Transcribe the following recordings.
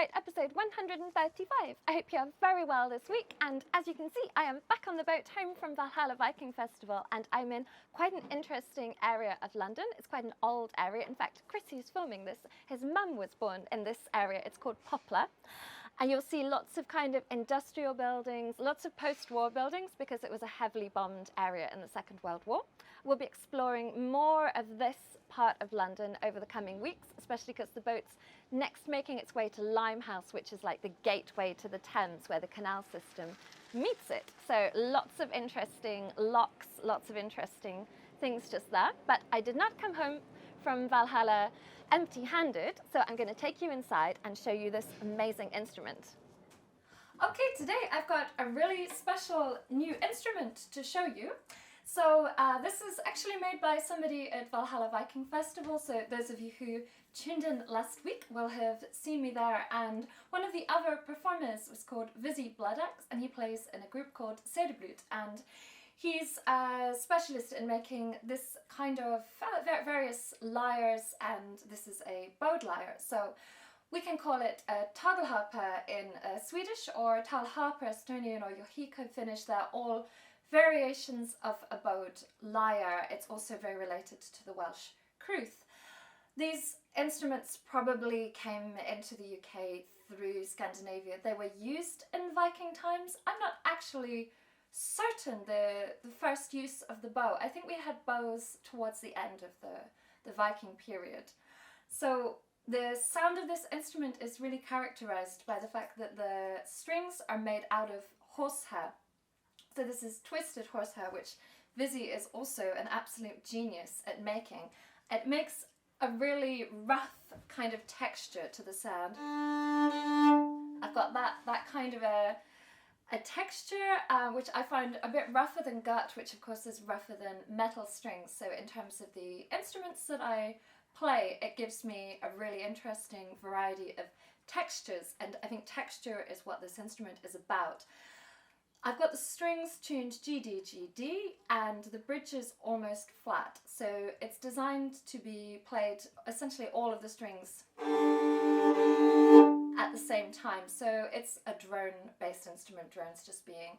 about episode 135. I hope you are very well this week, and as you can see, I am back on the boat home from Valhalla Viking Festival, and I'm in quite an interesting area of London. It's quite an old area. In fact, Chris, who's filming this, his mum was born in this area. It's called Poplar. And you'll see lots of kind of industrial buildings, lots of post-war buildings, because it was a heavily bombed area in the Second World War. We'll be exploring more of this part of London over the coming weeks, especially because the boat's next making its way to Limehouse, which is like the gateway to the Thames where the canal system meets it. So lots of interesting locks, lots of interesting things just there. But I did not come home from Valhalla empty-handed, so I'm going to take you inside and show you this amazing instrument. Okay, today I've got a really special new instrument to show you. So this is actually made by somebody at Valhalla Viking Festival, so those of you who tuned in last week will have seen me there, and one of the other performers was called Vizzy Bloodaxe, and he plays in a group called Cederblut, and he's a specialist in making this kind of various lyres, and this is a bowed lyre. So we can call it a Tagelharpa in Swedish, or talharpa Estonian, or jouhikko Finnish. They're all variations of a bowed lyre. It's also very related to the Welsh crwth. These instruments probably came into the UK through Scandinavia. They were used in Viking times. I'm not actually certain the first use of the bow. I think we had bows towards the end of the Viking period. So the sound of this instrument is really characterized by the fact that the strings are made out of horsehair. So this is twisted horsehair, which Vizzy is also an absolute genius at making. It makes a really rough kind of texture to the sound. I've got that kind of a texture, which I find a bit rougher than gut, which of course is rougher than metal strings. So in terms of the instruments that I play, it gives me a really interesting variety of textures, and I think texture is what this instrument is about. I've got the strings tuned G, D, G, D, and the bridge is almost flat. So it's designed to be played essentially all of the strings at the same time. So it's a drone-based instrument, drones just being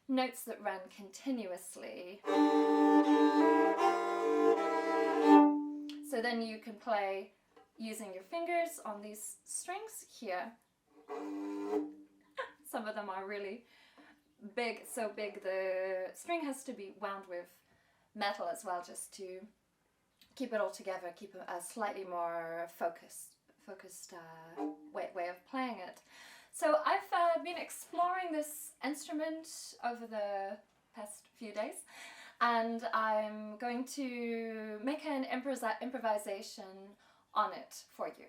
notes that run continuously. So then you can play using your fingers on these strings here. Some of them are really big, so big the string has to be wound with metal as well, just to keep it all together, keep a slightly more focused way of playing it. So I've been exploring this instrument over the past few days, and I'm going to make an improvisation on it for you.